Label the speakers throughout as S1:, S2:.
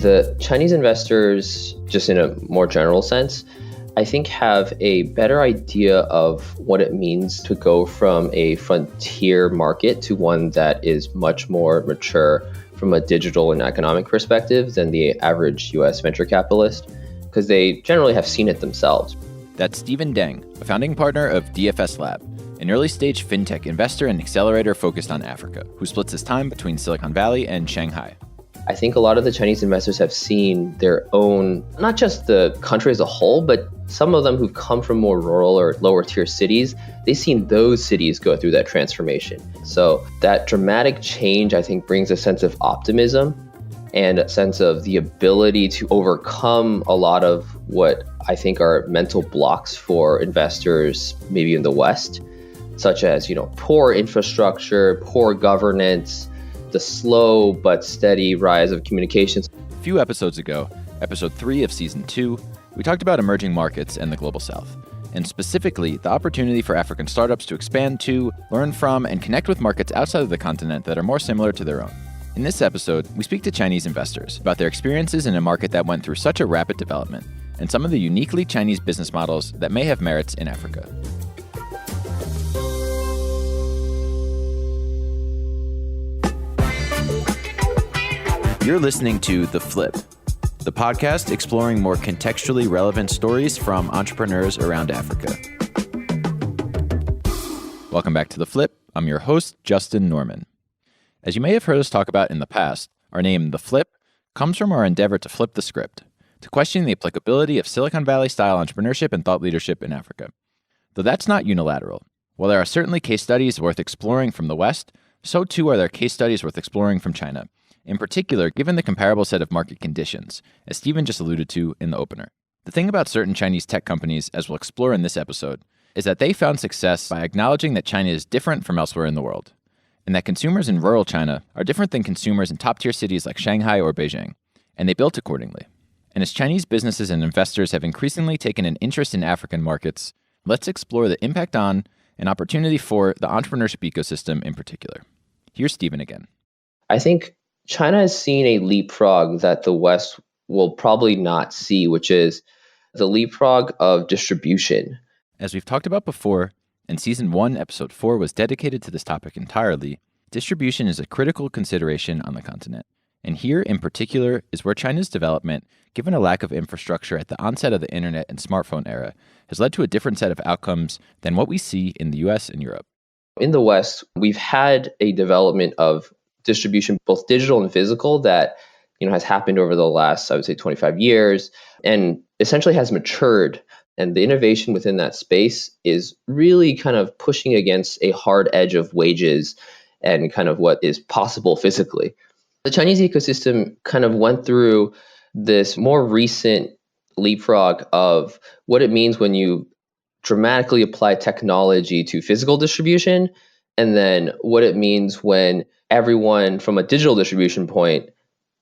S1: The Chinese investors, just in a more general sense, I think have a better idea of what it means to go from a frontier market to one that is much more mature from a digital and economic perspective than the average US venture capitalist, because they generally have seen it themselves.
S2: That's Stephen Deng, a founding partner of DFS Lab, an early-stage fintech investor and accelerator focused on Africa, who splits his time between Silicon Valley and Shanghai.
S1: I think a lot of the Chinese investors have seen their own, not just the country as a whole, but some of them who've come from more rural or lower tier cities, they've seen those cities go through that transformation. So that dramatic change, I think, brings a sense of optimism and a sense of the ability to overcome a lot of what I think are mental blocks for investors, maybe in the West, such as, poor infrastructure, poor governance, the slow but steady rise of communications.
S2: A few episodes ago, episode 3 of season 2, we talked about emerging markets and the global south, and specifically the opportunity for African startups to expand to, learn from, and connect with markets outside of the continent that are more similar to their own. In this episode, we speak to Chinese investors about their experiences in a market that went through such a rapid development, and some of the uniquely Chinese business models that may have merits in Africa. You're listening to The Flip, the podcast exploring more contextually relevant stories from entrepreneurs around Africa. Welcome back to The Flip. I'm your host, Justin Norman. As you may have heard us talk about in the past, our name, The Flip, comes from our endeavor to flip the script, to question the applicability of Silicon Valley-style entrepreneurship and thought leadership in Africa. Though that's not unilateral. While there are certainly case studies worth exploring from the West, so too are there case studies worth exploring from China, in particular given the comparable set of market conditions, as Stephen just alluded to in the opener. The thing about certain Chinese tech companies, as we'll explore in this episode, is that they found success by acknowledging that China is different from elsewhere in the world, and that consumers in rural China are different than consumers in top-tier cities like Shanghai or Beijing, and they built accordingly. And as Chinese businesses and investors have increasingly taken an interest in African markets, let's explore the impact on and opportunity for the entrepreneurship ecosystem in particular. Here's Stephen again.
S1: I think China has seen a leapfrog that the West will probably not see, which is the leapfrog of distribution.
S2: As we've talked about before, and Season 1, Episode 4 was dedicated to this topic entirely, distribution is a critical consideration on the continent. And here, in particular, is where China's development, given a lack of infrastructure at the onset of the internet and smartphone era, has led to a different set of outcomes than what we see in the US and Europe.
S1: In the West, we've had a development of distribution, both digital and physical, that has happened over the last, I would say, 25 years, and essentially has matured. And the innovation within that space is really kind of pushing against a hard edge of wages and kind of what is possible physically. The Chinese ecosystem kind of went through this more recent leapfrog of what it means when you dramatically apply technology to physical distribution, and then what it means when everyone from a digital distribution point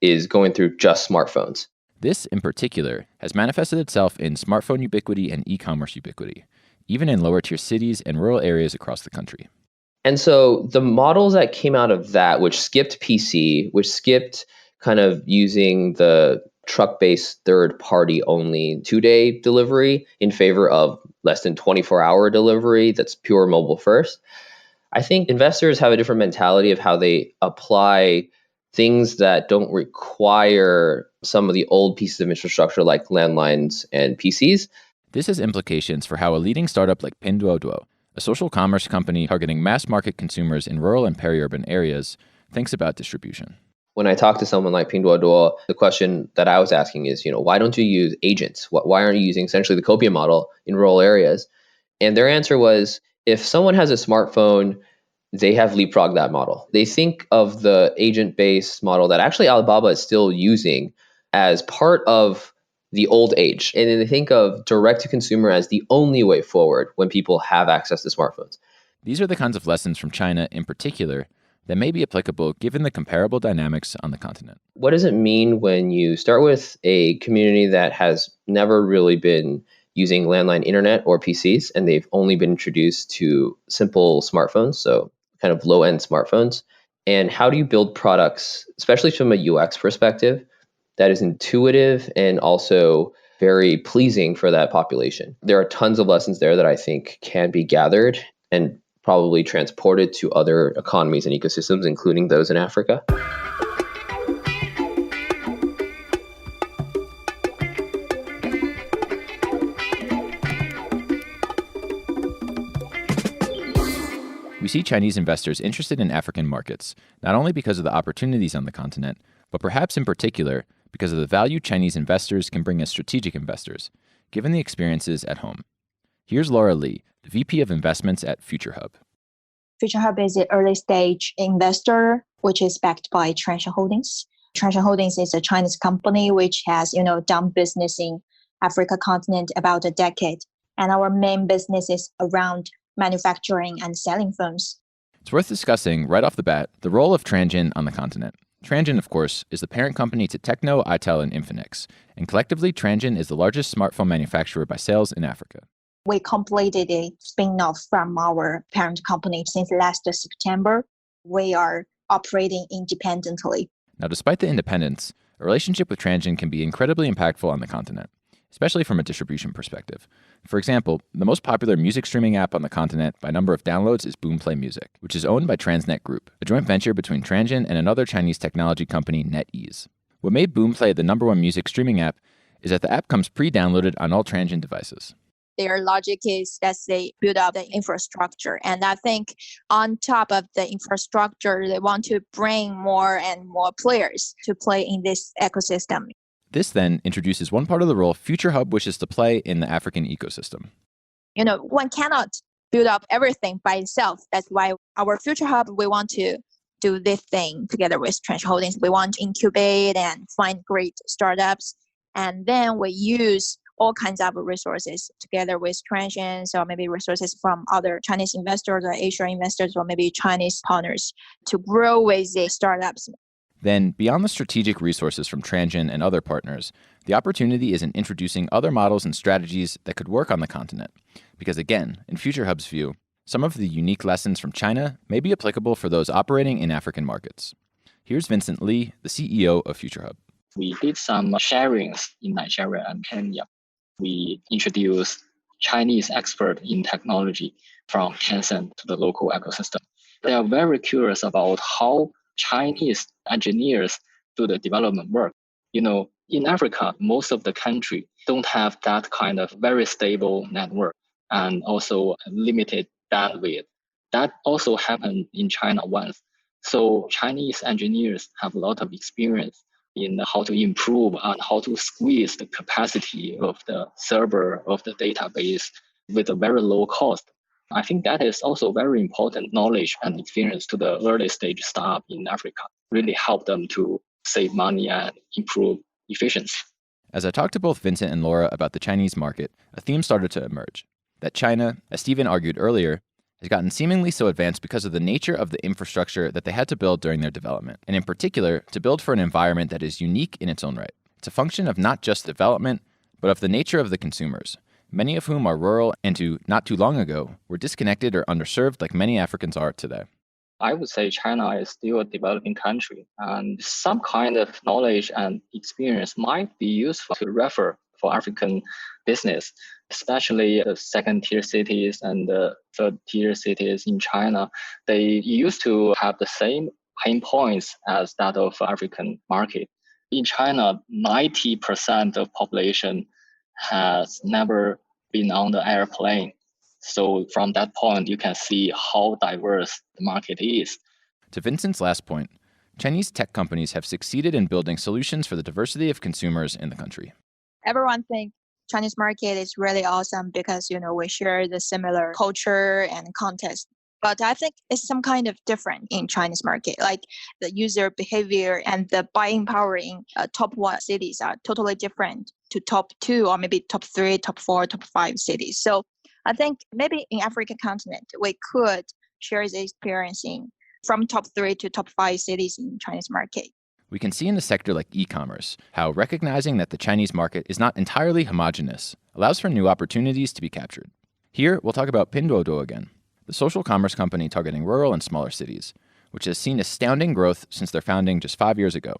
S1: is going through just smartphones.
S2: This, in particular, has manifested itself in smartphone ubiquity and e-commerce ubiquity, even in lower-tier cities and rural areas across the country.
S1: And so the models that came out of that, which skipped PC, which skipped kind of using the truck-based third-party only 2-day delivery in favor of less than 24-hour delivery that's pure mobile first, I think investors have a different mentality of how they apply things that don't require some of the old pieces of infrastructure like landlines and PCs.
S2: This has implications for how a leading startup like Pinduoduo, a social commerce company targeting mass market consumers in rural and peri-urban areas, thinks about distribution.
S1: When I talk to someone like Pinduoduo, the question that I was asking is, why don't you use agents? Why aren't you using essentially the Copia model in rural areas? And their answer was, if someone has a smartphone, they have leapfrogged that model. They think of the agent-based model that actually Alibaba is still using as part of the old age. And then they think of direct-to-consumer as the only way forward when people have access to smartphones.
S2: These are the kinds of lessons from China in particular that may be applicable given the comparable dynamics on the continent.
S1: What does it mean when you start with a community that has never really been using landline internet or PCs, and they've only been introduced to simple smartphones, so kind of low-end smartphones? And how do you build products, especially from a UX perspective, that is intuitive and also very pleasing for that population. There are tons of lessons there that I think can be gathered and probably transported to other economies and ecosystems, including those in Africa.
S2: We see Chinese investors interested in African markets, not only because of the opportunities on the continent, but perhaps in particular because of the value Chinese investors can bring as strategic investors, given the experiences at home. Here's Laura Li, the VP of Investments at FutureHub.
S3: FutureHub is an early stage investor, which is backed by Transsion Holdings. Transsion Holdings is a Chinese company which has, done business in Africa continent about a decade. And our main business is around manufacturing and selling firms.
S2: It's worth discussing right off the bat the role of Transsion on the continent. Transsion, of course, is the parent company to Tecno, Itel, and Infinix, and collectively Transsion is the largest smartphone manufacturer by sales in Africa.
S3: We completed a spin-off from our parent company since last September. We are operating independently.
S2: Now, despite the independence, a relationship with Transsion can be incredibly impactful on the continent, especially from a distribution perspective. For example, the most popular music streaming app on the continent by number of downloads is PalmPay Music, which is owned by Transnet Group, a joint venture between Transsion and another Chinese technology company, NetEase. What made PalmPay the number one music streaming app is that the app comes pre-downloaded on all Transsion devices.
S3: Their logic is that they build up the infrastructure. And I think on top of the infrastructure, they want to bring more and more players to play in this ecosystem.
S2: This then introduces one part of the role FutureHub wishes to play in the African ecosystem.
S3: One cannot build up everything by itself. That's why our FutureHub, we want to do this thing together with Transsion Holdings. We want to incubate and find great startups. And then we use all kinds of resources together with Transsion, so maybe resources from other Chinese investors or Asian investors or maybe Chinese partners to grow with the startups.
S2: Then, beyond the strategic resources from Transsion and other partners, the opportunity is in introducing other models and strategies that could work on the continent. Because again, in FutureHub's view, some of the unique lessons from China may be applicable for those operating in African markets. Here's Vincent Li, the CEO of FutureHub.
S4: We did some sharings in Nigeria and Kenya. We introduced Chinese experts in technology from Tencent to the local ecosystem. They are very curious about how Chinese engineers do the development work. In Africa, most of the country don't have that kind of very stable network and also limited bandwidth. That also happened in China once. So Chinese engineers have a lot of experience in how to improve and how to squeeze the capacity of the server, of the database with a very low cost. I think that is also very important knowledge and experience to the early stage startup in Africa, really help them to save money and improve efficiency.
S2: As I talked to both Vincent and Laura about the Chinese market, a theme started to emerge. That China, as Stephen argued earlier, has gotten seemingly so advanced because of the nature of the infrastructure that they had to build during their development, and in particular, to build for an environment that is unique in its own right. It's a function of not just development, but of the nature of the consumers, many of whom are rural and who, not too long ago, were disconnected or underserved like many Africans are today.
S4: I would say China is still a developing country, and some kind of knowledge and experience might be useful to refer for African business, especially the second-tier cities and the third-tier cities in China. They used to have the same pain points as that of African market. In China, 90% of population has never been on the airplane. So from that point, you can see how diverse the market is.
S2: To Vincent's last point, Chinese tech companies have succeeded in building solutions for the diversity of consumers in the country.
S3: Everyone thinks Chinese market is really awesome because, we share the similar culture and context. But I think it's some kind of different in Chinese market, like the user behavior and the buying power in top 1 cities are totally different to top 2 or maybe top 3, top 4, top 5 cities. So I think maybe in African continent, we could share the experience from top 3 to top 5 cities in Chinese market.
S2: We can see in a sector like e-commerce how recognizing that the Chinese market is not entirely homogeneous allows for new opportunities to be captured. Here, we'll talk about Pinduoduo again, the social commerce company targeting rural and smaller cities, which has seen astounding growth since their founding just 5 years ago.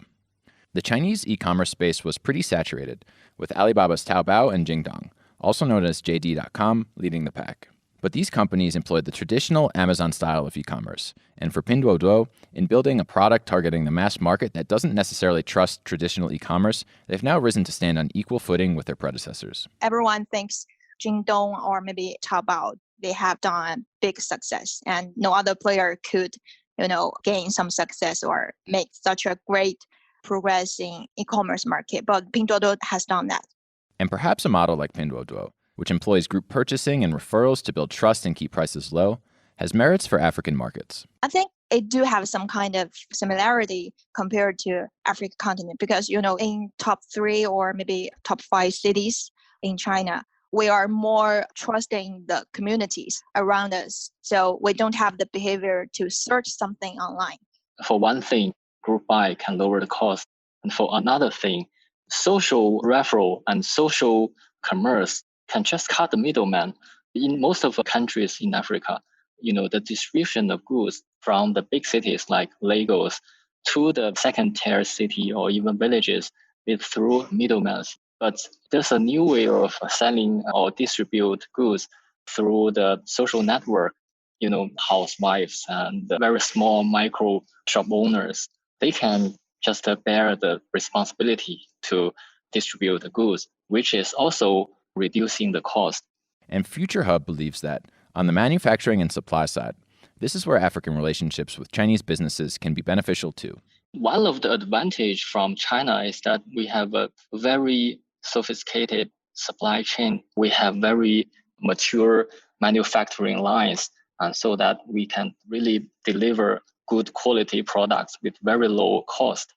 S2: The Chinese e-commerce space was pretty saturated, with Alibaba's Taobao and Jingdong, also known as JD.com, leading the pack. But these companies employed the traditional Amazon style of e-commerce, and for Pinduoduo, in building a product targeting the mass market that doesn't necessarily trust traditional e-commerce, they've now risen to stand on equal footing with their predecessors.
S3: Everyone thinks Jingdong or maybe Taobao, they have done big success, and no other player could, gain some success or make such a great progress in e-commerce market. But Pinduoduo has done that.
S2: And perhaps a model like Pinduoduo, which employs group purchasing and referrals to build trust and keep prices low, has merits for African markets.
S3: I think it do have some kind of similarity compared to African continent because, in top 3 or maybe top 5 cities in China, we are more trusting the communities around us. So we don't have the behavior to search something online.
S4: For one thing, group buy can lower the cost. And for another thing, social referral and social commerce can just cut the middleman. In most of the countries in Africa, the distribution of goods from the big cities like Lagos to the second-tier city or even villages is through middlemen. But there's a new way of selling or distribute goods through the social network. Housewives and the very small micro shop owners, they can just bear the responsibility to distribute the goods, which is also reducing the cost.
S2: And Future Hub believes that, on the manufacturing and supply side, this is where African relationships with Chinese businesses can be beneficial too.
S4: One of the advantages from China is that we have a very sophisticated supply chain. We have very mature manufacturing lines, and so that we can really deliver good quality products with very low cost.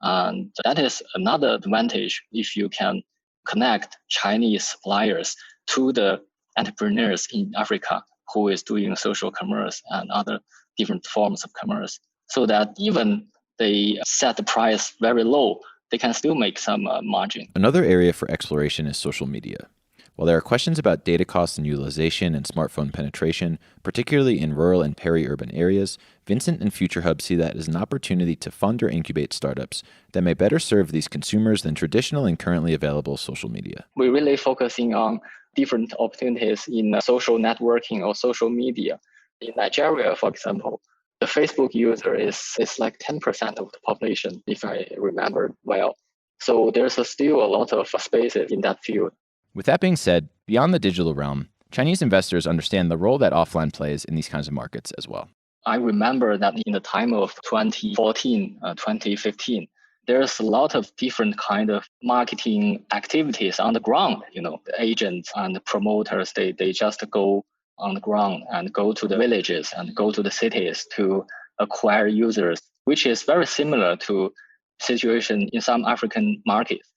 S4: And that is another advantage if you can connect Chinese suppliers to the entrepreneurs in Africa who is doing social commerce and other different forms of commerce, so that even they set the price very low, they can still make some margin.
S2: Another area for exploration is social media. While there are questions about data costs and utilization and smartphone penetration, particularly in rural and peri-urban areas, Vincent and Future Hub see that as an opportunity to fund or incubate startups that may better serve these consumers than traditional and currently available social media.
S4: We're really focusing on different opportunities in social networking or social media. In Nigeria, for example, the Facebook user is like 10% of the population, if I remember well. So there's still a lot of spaces in that field.
S2: With that being said, beyond the digital realm, Chinese investors understand the role that offline plays in these kinds of markets as well.
S4: I remember that in the time of 2014, 2015, there's a lot of different kind of marketing activities on the ground. The agents and the promoters, they just go on the ground and go to the villages and go to the cities to acquire users, which is very similar to situation in some African markets.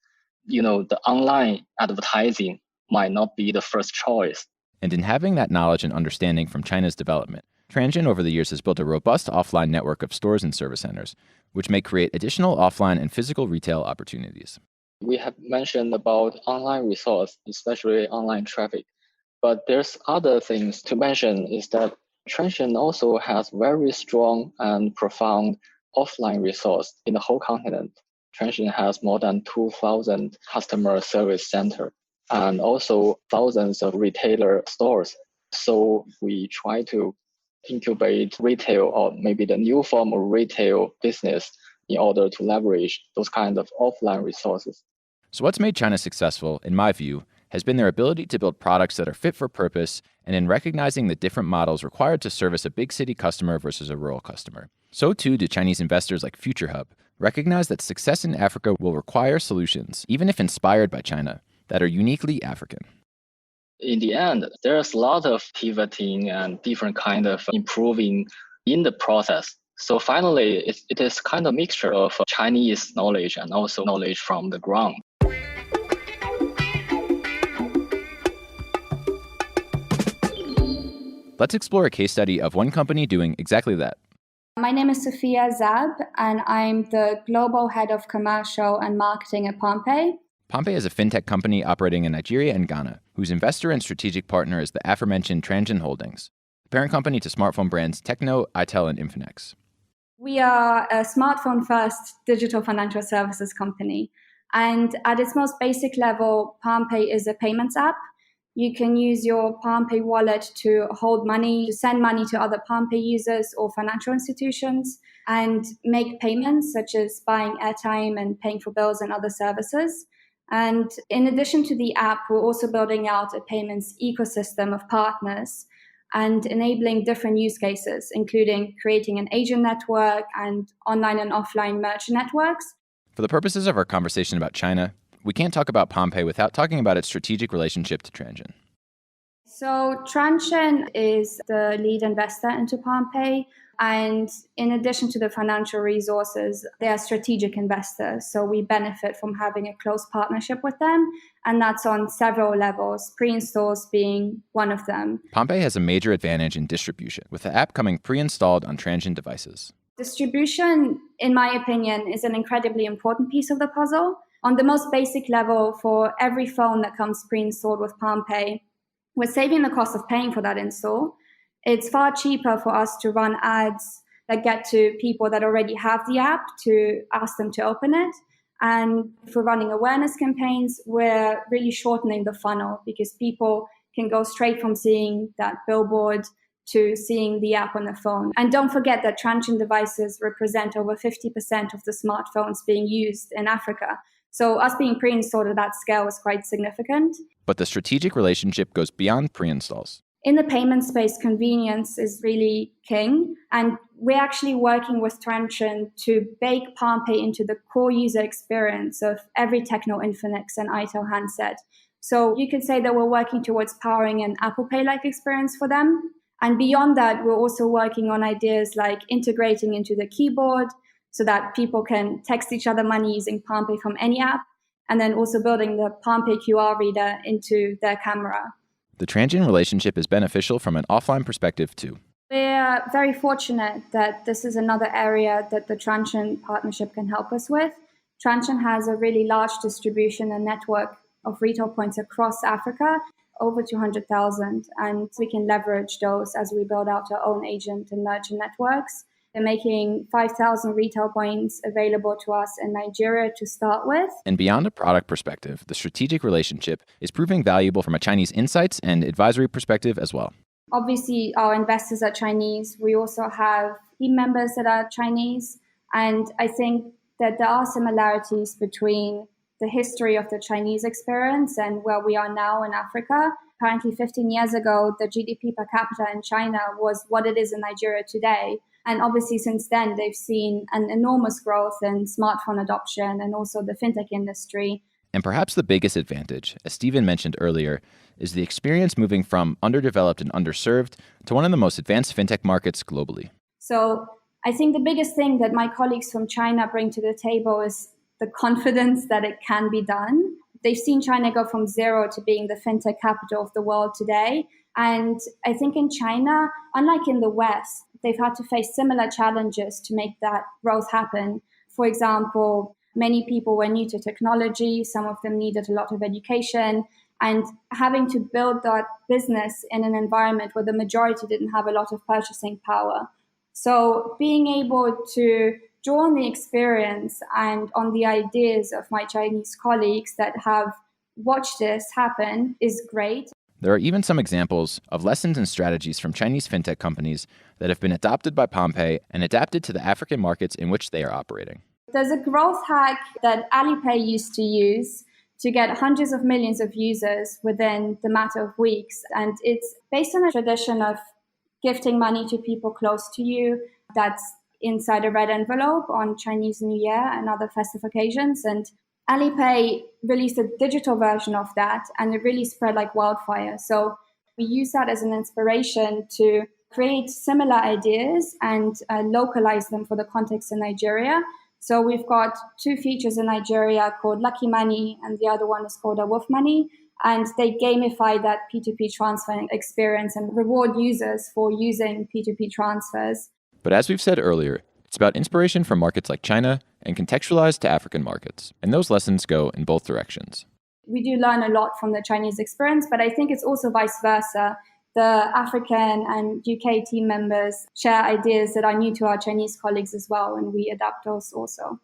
S4: The online advertising might not be the first choice.
S2: And in having that knowledge and understanding from China's development, Transsion over the years has built a robust offline network of stores and service centers, which may create additional offline and physical retail opportunities.
S4: We have mentioned about online resource, especially online traffic. But there's other things to mention is that Transsion also has very strong and profound offline resource in the whole continent. Transsion has more than 2,000 customer service centers and also thousands of retailer stores. So we try to incubate retail or maybe the new form of retail business in order to leverage those kinds of offline resources.
S2: So what's made China successful, in my view, has been their ability to build products that are fit for purpose and in recognizing the different models required to service a big city customer versus a rural customer. So too do Chinese investors like Future Hub recognize that success in Africa will require solutions, even if inspired by China, that are uniquely African.
S4: In the end, there's a lot of pivoting and different kind of improving in the process. So finally, it is kind of a mixture of Chinese knowledge and also knowledge from the ground.
S2: Let's explore a case study of one company doing exactly that.
S5: My name is Sofia Zab, and I'm the Global Head of Commercial and Marketing at PalmPay.
S2: PalmPay is a fintech company operating in Nigeria and Ghana, whose investor and strategic partner is the aforementioned Transsion Holdings, the parent company to smartphone brands Tecno, Itel, and Infinix.
S5: We are a smartphone-first digital financial services company. And at its most basic level, PalmPay is a payments app. You can use your PalmPay wallet to hold money, to send money to other PalmPay users or financial institutions, and make payments such as buying airtime and paying for bills and other services. And in addition to the app, we're also building out a payments ecosystem of partners and enabling different use cases, including creating an agent network and online and offline merchant networks.
S2: For the purposes of our conversation about China, we can't talk about PalmPay without talking about its strategic relationship to Transsion.
S5: So Transsion is the lead investor into PalmPay. And in addition to the financial resources, they are strategic investors. So we benefit from having a close partnership with them. And that's on several levels, pre-installs being one of them.
S2: PalmPay has a major advantage in distribution, with the app coming pre-installed on Transsion devices.
S5: Distribution, in my opinion, is an incredibly important piece of the puzzle. On the most basic level, for every phone that comes pre-installed with PalmPay, we're saving the cost of paying for that install. It's far cheaper for us to run ads that get to people that already have the app to ask them to open it. And if we're running awareness campaigns, we're really shortening the funnel because people can go straight from seeing that billboard to seeing the app on the phone. And don't forget that Transsion devices represent over 50% of the smartphones being used in Africa. So us being pre-installed at that scale is quite significant.
S2: But the strategic relationship goes beyond pre-installs.
S5: In the payment space, convenience is really king. And we're actually working with Transsion to bake PalmPay into the core user experience of every Tecno, Infinix, and Itel handset. So you could say that we're working towards powering an Apple Pay-like experience for them. And beyond that, we're also working on ideas like integrating into the keyboard so that people can text each other money using PalmPay from any app, and then also building the PalmPay QR reader into their camera.
S2: The Transsion relationship is beneficial from an offline perspective, too.
S5: We're very fortunate that this is another area that the Transsion partnership can help us with. Transsion has a really large distribution and network of retail points across Africa, over 200,000, and we can leverage those as we build out our own agent and merchant networks. They're making 5,000 retail points available to us in Nigeria to start with.
S2: And beyond a product perspective, the strategic relationship is proving valuable from a Chinese insights and advisory perspective as well.
S5: Obviously, our investors are Chinese. We also have team members that are Chinese. And I think that there are similarities between the history of the Chinese experience and where we are now in Africa. Apparently 15 years ago, the GDP per capita in China was what it is in Nigeria today. And obviously since then, they've seen an enormous growth in smartphone adoption and also the fintech industry.
S2: And perhaps the biggest advantage, as Stephen mentioned earlier, is the experience moving from underdeveloped and underserved to one of the most advanced fintech markets globally.
S5: So I think the biggest thing that my colleagues from China bring to the table is the confidence that it can be done. They've seen China go from zero to being the fintech capital of the world today. And I think in China, unlike in the West, they've had to face similar challenges to make that growth happen. For example, many people were new to technology. Some of them needed a lot of education. And having to build that business in an environment where the majority didn't have a lot of purchasing power. So being able to draw on the experience and on the ideas of my Chinese colleagues that have watched this happen is great.
S2: There are even some examples of lessons and strategies from Chinese fintech companies that have been adopted by PalmPay and adapted to the African markets in which they are operating.
S5: There's a growth hack that Alipay used to use to get hundreds of millions of users within the matter of weeks. And it's based on a tradition of gifting money to people close to you that's inside a red envelope on Chinese New Year and other festive occasions. And Alipay released a digital version of that, and it really spread like wildfire. So we use that as an inspiration to create similar ideas and localize them for the context in Nigeria. So we've got two features in Nigeria called Lucky Money, and the other one is called Wolf Money. And they gamify that P2P transfer experience and reward users for using P2P transfers.
S2: But as we've said earlier, it's about inspiration from markets like China and contextualized to African markets. And those lessons go in both directions.
S5: We do learn a lot from the Chinese experience, but I think it's also vice versa. the African and UK team members share ideas that are new to our Chinese colleagues as well, and we adapt those also.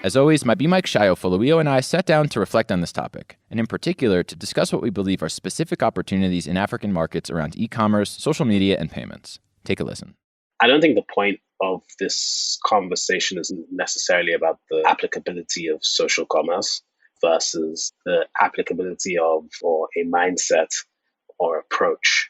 S2: As always, my BMIC Sayo, Folawiyo, and I sat down to reflect on this topic, and in particular, to discuss what we believe are specific opportunities in African markets around e-commerce, social media, and payments. Take a listen.
S6: I don't think the point of this conversation is necessarily about the applicability of social commerce versus the applicability of or a mindset or approach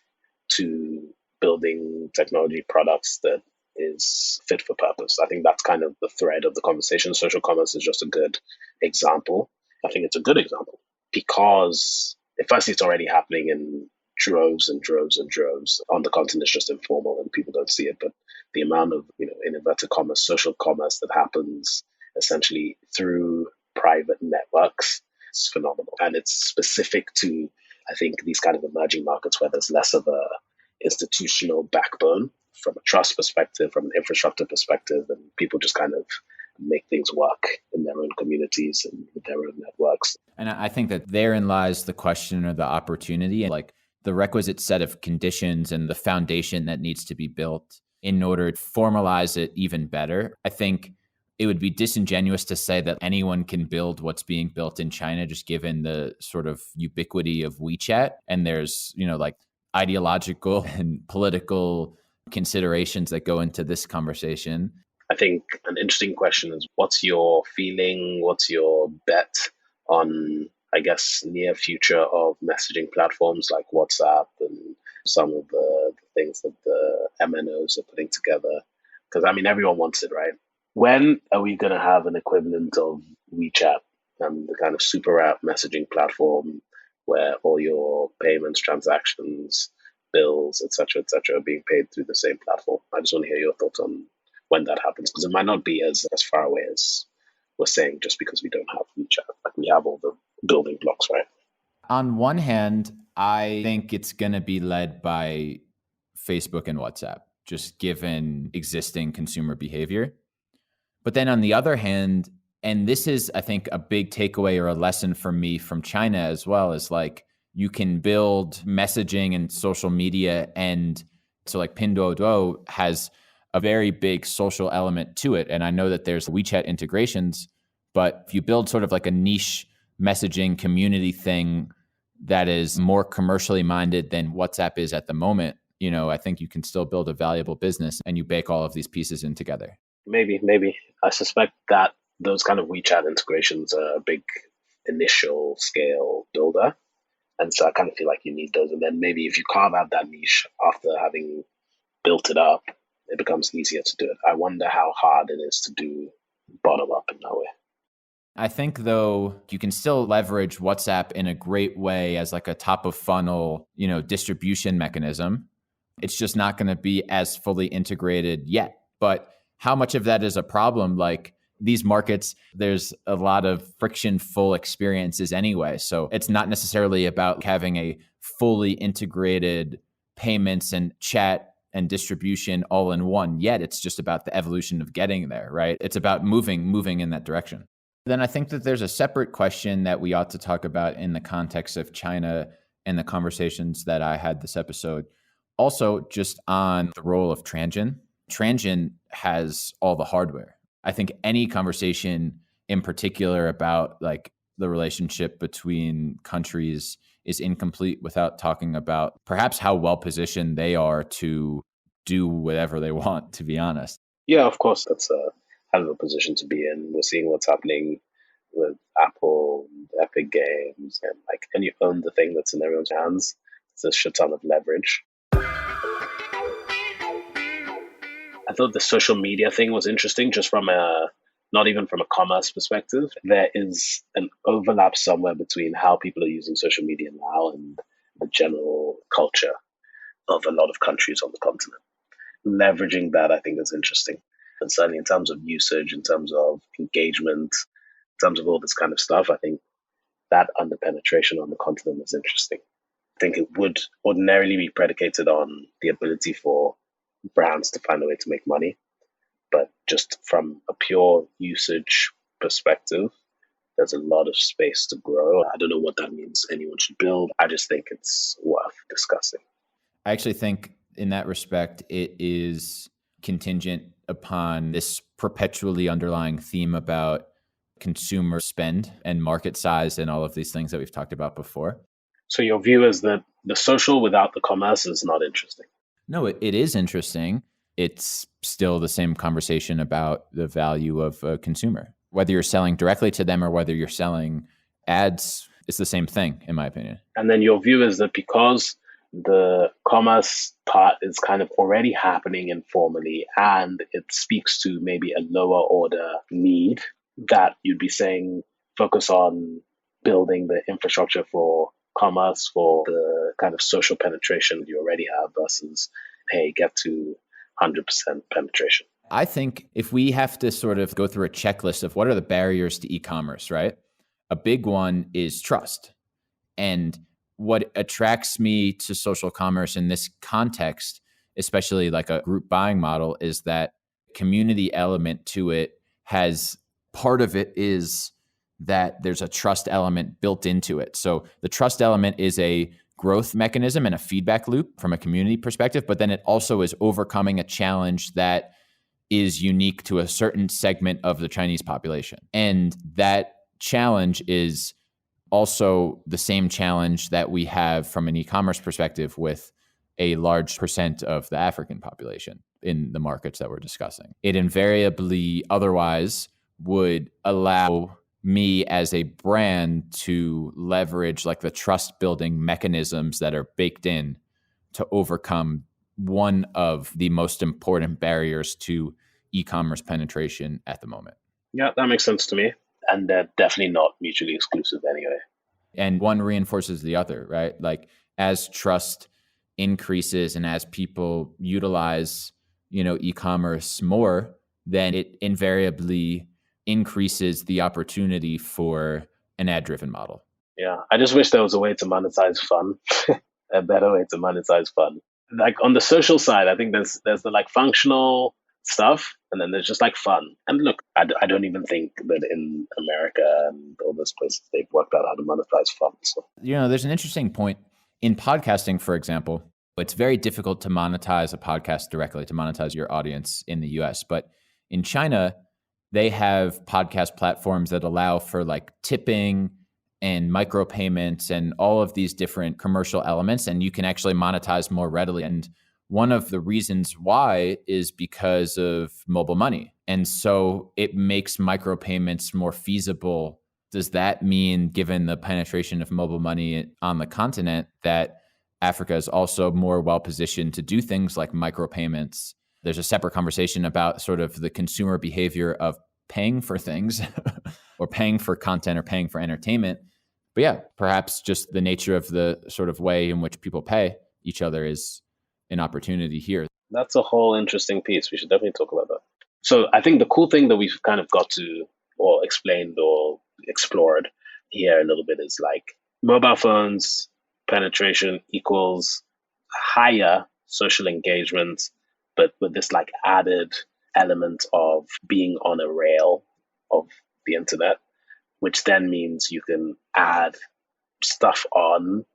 S6: to building technology products that is fit for purpose. I think that's kind of the thread of the conversation. Social commerce is just a good example. I think it's a good example because firstly, it's already happening in droves and droves and droves. On the continent, it's just informal and people don't see it. But the amount of, in inverted commerce, social commerce that happens essentially through private networks is phenomenal. And it's specific to, I think, these kind of emerging markets where there's less of a institutional backbone from a trust perspective, from an infrastructure perspective, and people just kind of make things work in their own communities and with their own networks.
S2: And I think that therein lies the question or the opportunity, like the requisite set of conditions and the foundation that needs to be built in order to formalize it even better. I think it would be disingenuous to say that anyone can build what's being built in China, just given the sort of ubiquity of WeChat. And there's, like ideological and political considerations that go into this conversation.
S6: I think an interesting question is, what's your feeling? What's your bet on, I guess, near future of messaging platforms like WhatsApp and some of the things that the MNOs are putting together? Because, everyone wants it, right? When are we going to have an equivalent of WeChat and the kind of super app messaging platform where all your payments, transactions, bills, etc., are being paid through the same platform? I just want to hear your thoughts on when that happens, because it might not be as far away as we're saying just because we don't have WeChat. Like, we have all the building blocks, right?
S2: On one hand, I think it's going to be led by Facebook and WhatsApp, just given existing consumer behavior. But then on the other hand, and this is, I think, a big takeaway or a lesson for me from China as well, is like, you can build messaging and social media. And so like Pinduoduo has a very big social element to it. And I know that there's WeChat integrations, but if you build sort of like a niche messaging community thing that is more commercially minded than WhatsApp is at the moment, I think you can still build a valuable business and you bake all of these pieces in together.
S6: Maybe. I suspect that those kind of WeChat integrations are a big initial scale builder. And so I kind of feel like you need those. And then maybe if you carve out that niche after having built it up, it becomes easier to do it. I wonder how hard it is to do bottom up in that way.
S2: I think, though, you can still leverage WhatsApp in a great way as like a top of funnel, distribution mechanism. It's just not going to be as fully integrated yet. But how much of that is a problem? Like, these markets, there's a lot of friction-full experiences anyway. So it's not necessarily about having a fully integrated payments and chat and distribution all in one yet. It's just about the evolution of getting there, right? It's about moving in that direction. Then I think that there's a separate question that we ought to talk about in the context of China and the conversations that I had this episode. Also, just on the role of Transsion. Transsion has all the hardware. I think any conversation in particular about like the relationship between countries is incomplete without talking about perhaps how well positioned they are to do whatever they want, to be honest.
S6: Yeah, of course, that's a hell of a position to be in. We're seeing what's happening with Apple, Epic Games, and you own the thing that's in everyone's hands. It's a shit ton of leverage. I thought the social media thing was interesting, just from not even from a commerce perspective. There is an overlap somewhere between how people are using social media now and the general culture of a lot of countries on the continent. Leveraging that, I think, is interesting. And certainly in terms of usage, in terms of engagement, in terms of all this kind of stuff, I think that under-penetration on the continent is interesting. I think it would ordinarily be predicated on the ability for brands to find a way to make money. But just from a pure usage perspective, there's a lot of space to grow. I don't know what that means anyone should build. I just think it's worth discussing.
S2: I actually think in that respect, it is contingent upon this perpetually underlying theme about consumer spend and market size and all of these things that we've talked about before.
S6: So your view is that the social without the commerce is not interesting?
S2: No, it is interesting. It's still the same conversation about the value of a consumer. Whether you're selling directly to them or whether you're selling ads, it's the same thing, in my opinion.
S6: And then your view is that because the commerce part is kind of already happening informally and it speaks to maybe a lower order need, that you'd be saying focus on building the infrastructure for commerce for the kind of social penetration you already have versus, hey, get to 100% penetration.
S2: I think if we have to sort of go through a checklist of what are the barriers to e-commerce, right? A big one is trust. And what attracts me to social commerce in this context, especially like a group buying model, is that community element to it has part of it is that there's a trust element built into it. So the trust element is a growth mechanism and a feedback loop from a community perspective, but then it also is overcoming a challenge that is unique to a certain segment of the Chinese population. And that challenge is also the same challenge that we have from an e-commerce perspective with a large percent of the African population in the markets that we're discussing. It invariably otherwise would allow me as a brand to leverage like the trust building mechanisms that are baked in to overcome one of the most important barriers to e-commerce penetration at the moment.
S6: Yeah, that makes sense to me. And they're definitely not mutually exclusive anyway.
S2: And one reinforces the other, right? Like as trust increases and as people utilize, e-commerce more, then it invariably increases the opportunity for an ad-driven model.
S6: Yeah, I just wish there was a way to monetize fun, a better way to monetize fun. Like on the social side, I think there's the like functional stuff, and then there's just like fun. And look, I don't even think that in America and all those places they've worked out how to monetize fun. So
S2: there's an interesting point in podcasting, for example. It's very difficult to monetize a podcast directly, to monetize your audience in the US. But in China, they have podcast platforms that allow for like tipping and micropayments and all of these different commercial elements, and you can actually monetize more readily. And one of the reasons why is because of mobile money. And so it makes micropayments more feasible. Does that mean, given the penetration of mobile money on the continent, that Africa is also more well-positioned to do things like micropayments? There's a separate conversation about sort of the consumer behavior of paying for things or paying for content or paying for entertainment. But yeah, perhaps just the nature of the sort of way in which people pay each other is an opportunity here.
S6: That's a whole interesting piece. We should definitely talk about that. So I think the cool thing that we've kind of got to or explained or explored here a little bit is like mobile phones penetration equals higher social engagement, but with this like added element of being on a rail of the internet, which then means you can add stuff on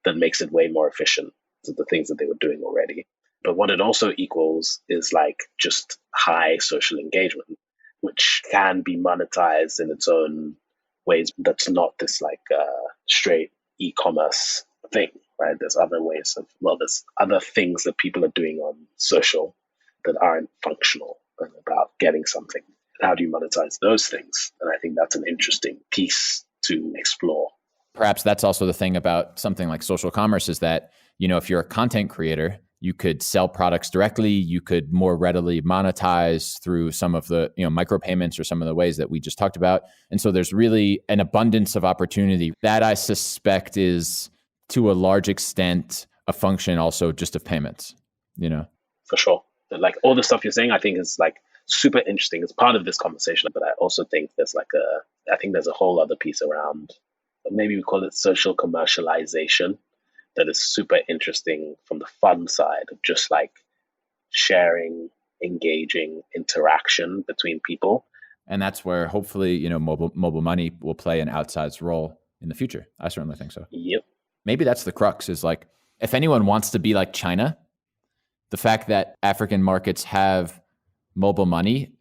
S6: that makes it way more efficient to the things that they were doing already. But what it also equals is like just high social engagement, which can be monetized in its own ways. That's not this like straight e-commerce thing, right? There's other ways of, there's other things that people are doing on social that aren't functional and about getting something. How do you monetize those things? And I think that's an interesting piece to explore.
S2: Perhaps that's also the thing about something like social commerce is that, if you're a content creator, you could sell products directly. You could more readily monetize through some of the, micropayments or some of the ways that we just talked about. And so there's really an abundance of opportunity that I suspect is to a large extent a function also just of payments,
S6: For sure. Like all the stuff you're saying, I think is like super interesting. It's part of this conversation, but I also think there's there's a whole other piece around, maybe we call it social commercialization, that is super interesting from the fun side of just like sharing, engaging interaction between people.
S2: And that's where hopefully, mobile money will play an outsized role in the future. I certainly think so.
S6: Yep.
S2: Maybe that's the crux, is like, if anyone wants to be like China, the fact that African markets have mobile money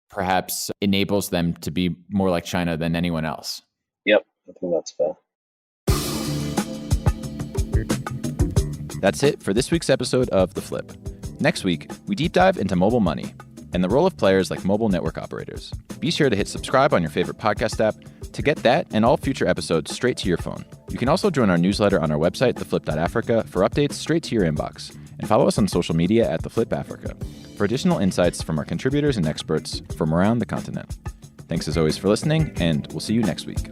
S2: perhaps enables them to be more like China than anyone else.
S6: Yep, I think that's fair.
S2: That's it for this week's episode of The Flip. Next week, we deep dive into mobile money and the role of players like mobile network operators. Be sure to hit subscribe on your favorite podcast app to get that and all future episodes straight to your phone. You can also join our newsletter on our website, theflip.africa, for updates straight to your inbox. And follow us on social media at @theflipafrica for additional insights from our contributors and experts from around the continent. Thanks as always for listening, and we'll see you next week.